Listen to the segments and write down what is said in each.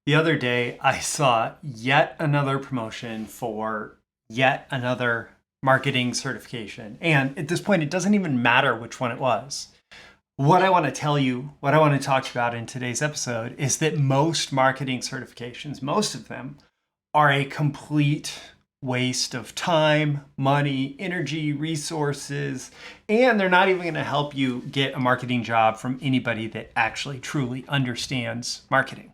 The other day, I saw yet another promotion for yet another marketing certification. And at this point, it doesn't even matter which one it was. What I want to tell you, what I want to talk about in today's episode is that most marketing certifications, most of them, are a complete waste of time, money, energy, resources, and they're not even going to help you get a marketing job from anybody that actually truly understands marketing.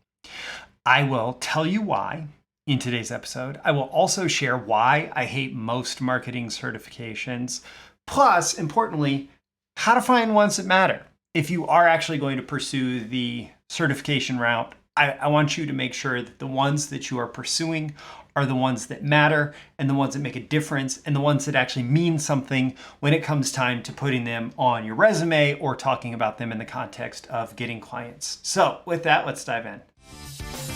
I will tell you why in today's episode. I will also share why I hate most marketing certifications, plus, importantly, how to find ones that matter. If you are actually going to pursue the certification route, I want you to make sure that the ones that you are pursuing are the ones that matter and the ones that make a difference and the ones that actually mean something when it comes time to putting them on your resume or talking about them in the context of getting clients. So with that, let's dive in.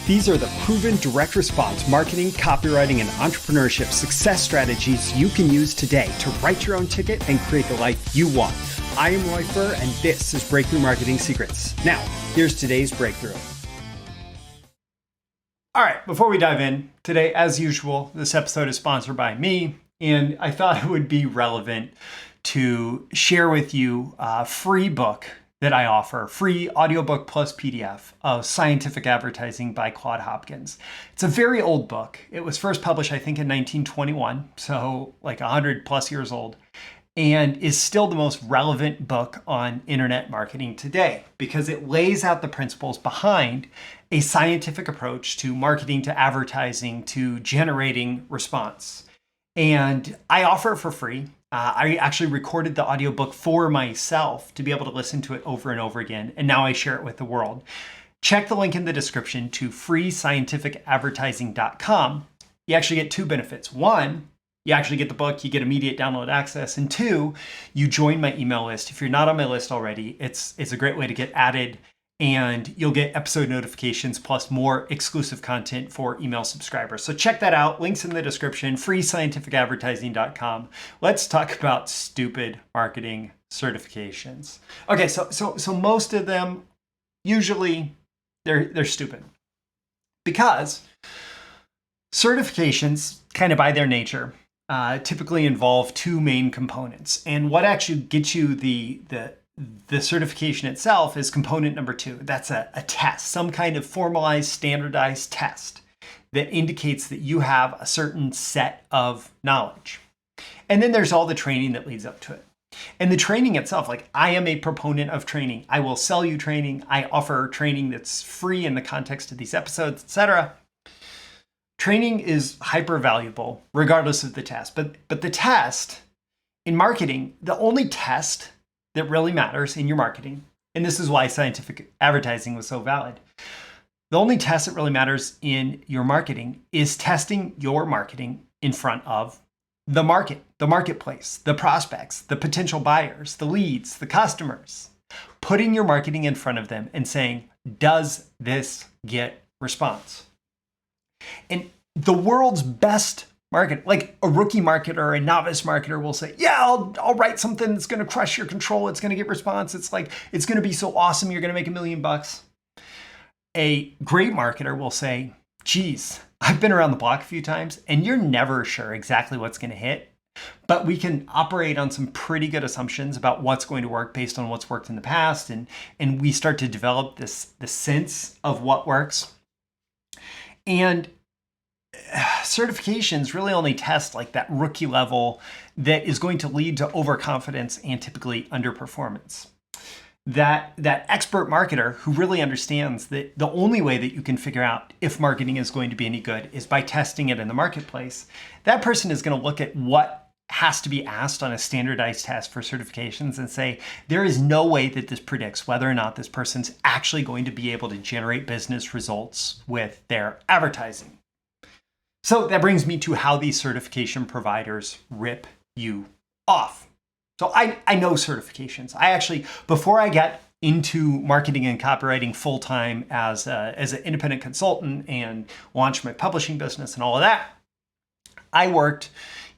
These are the proven direct response marketing, copywriting, and entrepreneurship success strategies you can use today to write your own ticket and create the life you want. I am Roy Furr, and this is Breakthrough Marketing Secrets. Now, here's today's breakthrough. All right, before we dive in, today, as usual, this episode is sponsored by me, and I thought it would be relevant to share with you a free book that I offer, free audiobook plus PDF of Scientific Advertising by Claude Hopkins. It's a very old book. It was first published, I think, in 1921, so like 100 plus years old, and is still the most relevant book on internet marketing today because it lays out the principles behind a scientific approach to marketing, to advertising, to generating response. And I offer it for free. I actually recorded the audiobook for myself to be able to listen to it over and over again. And now I share it with the world. Check the link in the description to freescientificadvertising.com. You actually get two benefits. One, you actually get the book, you get immediate download access. And two, you join my email list. If you're not on my list already, it's a great way to get added. And you'll get episode notifications plus more exclusive content for email subscribers. So check that out. Links in the description, freescientificadvertising.com. Let's talk about stupid marketing certifications. Okay, so most of them, usually they're stupid because certifications, kind of by their nature, typically involve two main components. And what actually gets you the certification itself is component number two. That's a test, some kind of formalized, standardized test that indicates that you have a certain set of knowledge. And then there's all the training that leads up to it. And the training itself, like I am a proponent of training. I will sell you training. I offer training that's free in the context of these episodes, etc. Training is hyper valuable regardless of the test. But the test in marketing, the only test that really matters in your marketing, and this is why scientific advertising was so valid. The only test that really matters in your marketing is testing your marketing in front of the market, the marketplace, the prospects, the potential buyers, the leads, the customers. Putting your marketing in front of them and saying, does this get response? And the world's best market, like a rookie marketer or a novice marketer will say, yeah, I'll write something that's going to crush your control. It's going to get response. It's going to be so awesome. You're going to make $1 million. A great marketer will say, geez, I've been around the block a few times and you're never sure exactly what's going to hit, but we can operate on some pretty good assumptions about what's going to work based on what's worked in the past. And we start to develop the sense of what works. And certifications really only test like that rookie level that is going to lead to overconfidence and typically underperformance. That expert marketer who really understands that the only way that you can figure out if marketing is going to be any good is by testing it in the marketplace. That person is going to look at what has to be asked on a standardized test for certifications and say, there is no way that this predicts whether or not this person's actually going to be able to generate business results with their advertising. So that brings me to how these certification providers rip you off. So I know certifications. I actually, before I got into marketing and copywriting full-time as an independent consultant and launched my publishing business and all of that, I worked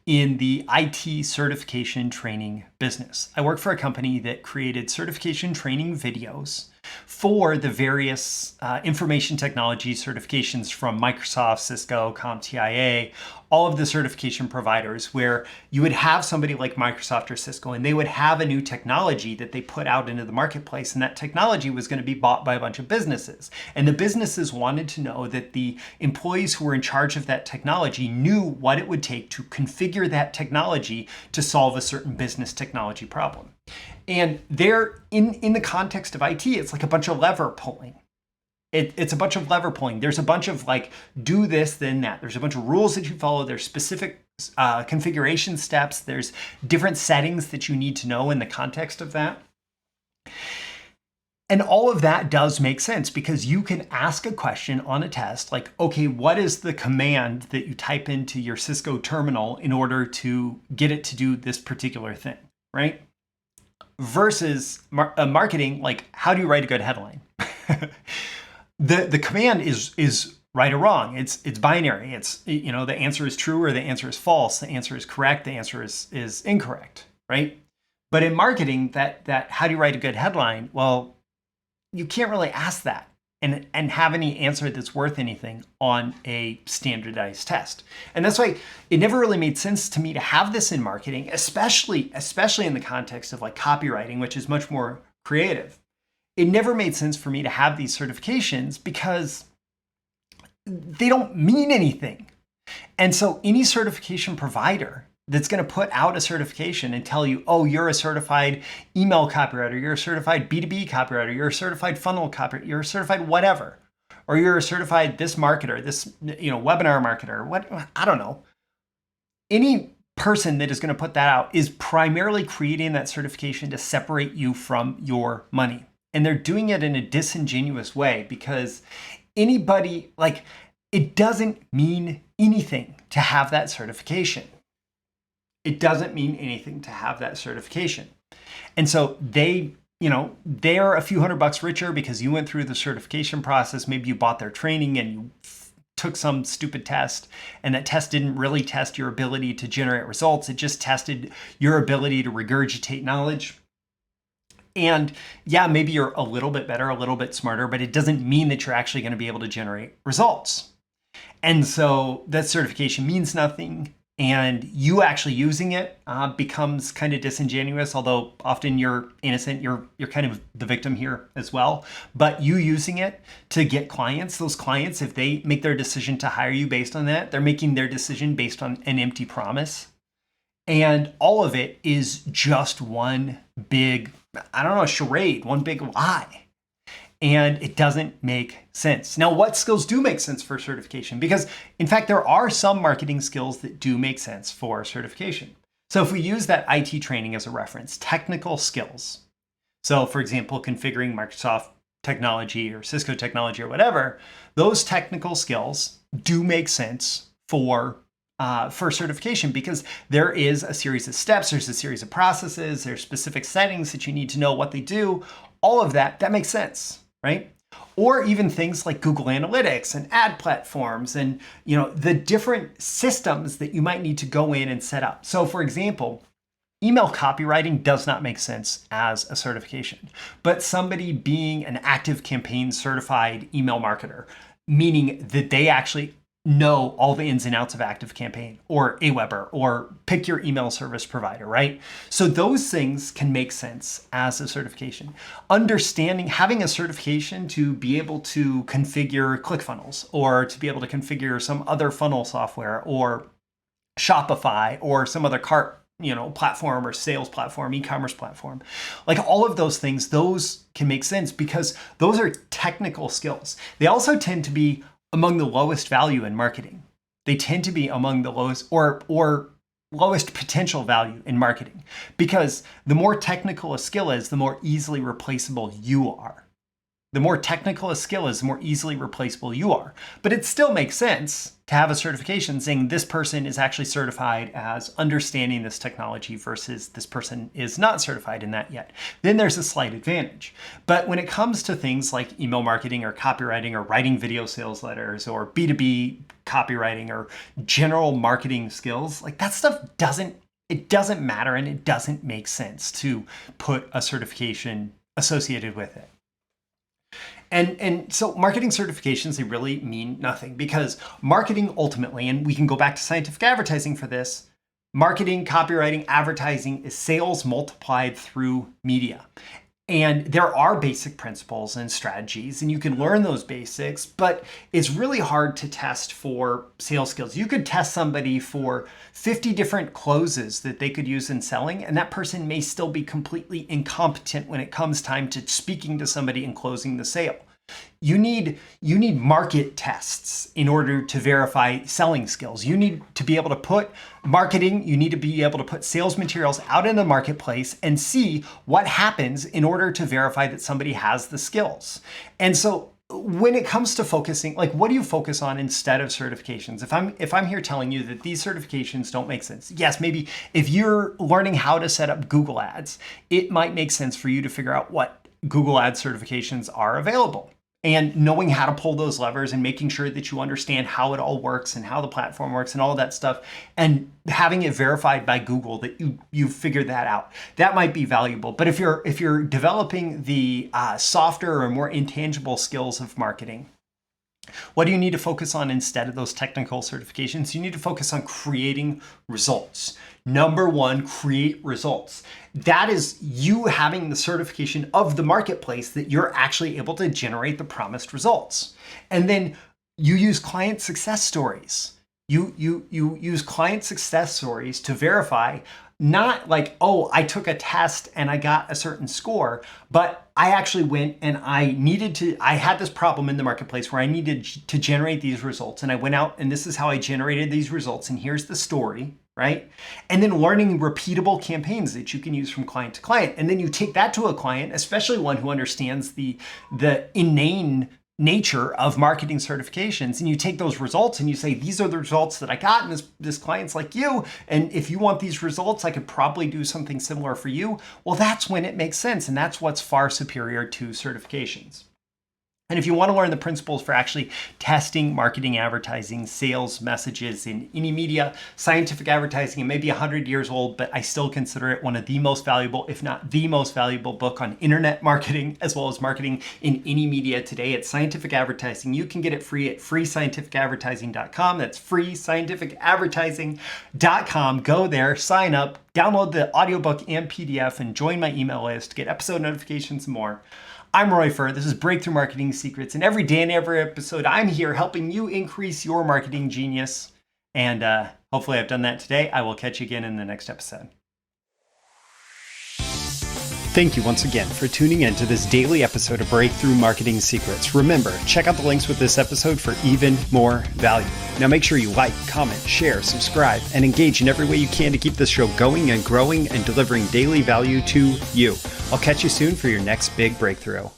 in the IT certification training business. I worked for a company that created certification training videos for the various information technology certifications from Microsoft, Cisco, CompTIA, all of the certification providers, where you would have somebody like Microsoft or Cisco, and they would have a new technology that they put out into the marketplace, and that technology was going to be bought by a bunch of businesses. And the businesses wanted to know that the employees who were in charge of that technology knew what it would take to configure that technology to solve a certain business technology problem. And there, in the context of IT, it's like a bunch of lever pulling. It's a bunch of lever pulling. There's a bunch of like, do this, then that. There's a bunch of rules that you follow. There's specific configuration steps. There's different settings that you need to know in the context of that. And all of that does make sense, because you can ask a question on a test like, okay, what is the command that you type into your Cisco terminal in order to get it to do this particular thing, right? Versus marketing, like, how do you write a good headline? The command is right or wrong. It's binary. It's, the answer is true or the answer is false. The answer is correct. The answer is incorrect, right? But in marketing, that how do you write a good headline? Well, you can't really ask that and have any answer that's worth anything on a standardized test. And that's why it never really made sense to me to have this in marketing, especially in the context of like copywriting, which is much more creative. It never made sense for me to have these certifications because they don't mean anything. And so any certification provider that's going to put out a certification and tell you, oh, you're a certified email copywriter, you're a certified B2B copywriter, you're a certified funnel copywriter, you're a certified whatever, or you're a certified this marketer, this webinar marketer, what, I don't know. Any person that is going to put that out is primarily creating that certification to separate you from your money. And they're doing it in a disingenuous way, because anybody, like, it doesn't mean anything to have that certification. It doesn't mean anything to have that certification. And so they're a few $100 richer because you went through the certification process. Maybe you bought their training and you took some stupid test, and that test didn't really test your ability to generate results. It just tested your ability to regurgitate knowledge. And yeah, maybe you're a little bit better, a little bit smarter, but it doesn't mean that you're actually going to be able to generate results. And so that certification means nothing. And you actually using it becomes kind of disingenuous, although often you're innocent. You're kind of the victim here as well. But you using it to get clients, those clients, if they make their decision to hire you based on that, they're making their decision based on an empty promise. And all of it is just one big, charade, one big lie. And it doesn't make sense. Now, what skills do make sense for certification? Because, in fact, there are some marketing skills that do make sense for certification. So if we use that IT training as a reference, technical skills. So, for example, configuring Microsoft technology or Cisco technology or whatever, those technical skills do make sense for certification, because there is a series of steps, there's a series of processes, there's specific settings that you need to know what they do. All of that makes sense, right? Or even things like Google Analytics and ad platforms and the different systems that you might need to go in and set up. So for example, email copywriting does not make sense as a certification, but somebody being an active campaign certified email marketer, meaning that they actually know all the ins and outs of Active Campaign or Aweber or pick your email service provider, right? So those things can make sense as a certification. Having a certification to be able to configure ClickFunnels or to be able to configure some other funnel software or Shopify or some other cart platform or sales platform, e-commerce platform, like all of those things, those can make sense because those are technical skills. They also tend to be among the lowest value in marketing. They tend to be among the lowest or lowest potential value in marketing, because the more technical a skill is, the more easily replaceable you are. The more technical a skill is, the more easily replaceable you are. But it still makes sense to have a certification saying this person is actually certified as understanding this technology versus this person is not certified in that yet. Then there's a slight advantage. But when it comes to things like email marketing or copywriting or writing video sales letters or B2B copywriting or general marketing skills, like that stuff doesn't matter, and it doesn't make sense to put a certification associated with it. And so marketing certifications, they really mean nothing, because marketing ultimately, and we can go back to scientific advertising for this, marketing, copywriting, advertising is sales multiplied through media. And there are basic principles and strategies, and you can learn those basics, but it's really hard to test for sales skills. You could test somebody for 50 different closes that they could use in selling, and that person may still be completely incompetent when it comes time to speaking to somebody and closing the sale. You need market tests in order to verify selling skills. You need to be able to put marketing, you need to be able to put sales materials out in the marketplace and see what happens in order to verify that somebody has the skills. And so when it comes to focusing, like, what do you focus on instead of certifications? If I'm here telling you that these certifications don't make sense, yes, maybe if you're learning how to set up Google Ads, it might make sense for you to figure out what Google Ads certifications are available. And knowing how to pull those levers and making sure that you understand how it all works and how the platform works and all of that stuff, and having it verified by Google that you figured that out, that might be valuable. But if you're developing the softer or more intangible skills of marketing, what do you need to focus on instead of those technical certifications? You need to focus on creating results. Number one, create results. That is you having the certification of the marketplace that you're actually able to generate the promised results. And then you use client success stories. You use client success stories to verify, not like, oh, I took a test and I got a certain score, but I actually went and I had this problem in the marketplace where I needed to generate these results. And I went out and this is how I generated these results. And here's the story, right? And then learning repeatable campaigns that you can use from client to client. And then you take that to a client, especially one who understands the inane nature of marketing certifications, and you take those results and you say, these are the results that I got, and this client's like you, and if you want these results, I could probably do something similar for you. Well, that's when it makes sense, and that's what's far superior to certifications. And if you want to learn the principles for actually testing marketing, advertising, sales messages in any media, scientific advertising, it may be 100 years old, but I still consider it one of the most valuable, if not the most valuable book on internet marketing, as well as marketing in any media today. It's Scientific Advertising. You can get it free at freescientificadvertising.com. That's freescientificadvertising.com. Go there, sign up, download the audiobook and PDF, and join my email list to get episode notifications and more. I'm Roy Furr. This is Breakthrough Marketing Secrets, and every day and every episode, I'm here helping you increase your marketing genius. And hopefully I've done that today. I will catch you again in the next episode. Thank you once again for tuning in to this daily episode of Breakthrough Marketing Secrets. Remember, check out the links with this episode for even more value. Now make sure you like, comment, share, subscribe, and engage in every way you can to keep this show going and growing and delivering daily value to you. I'll catch you soon for your next big breakthrough.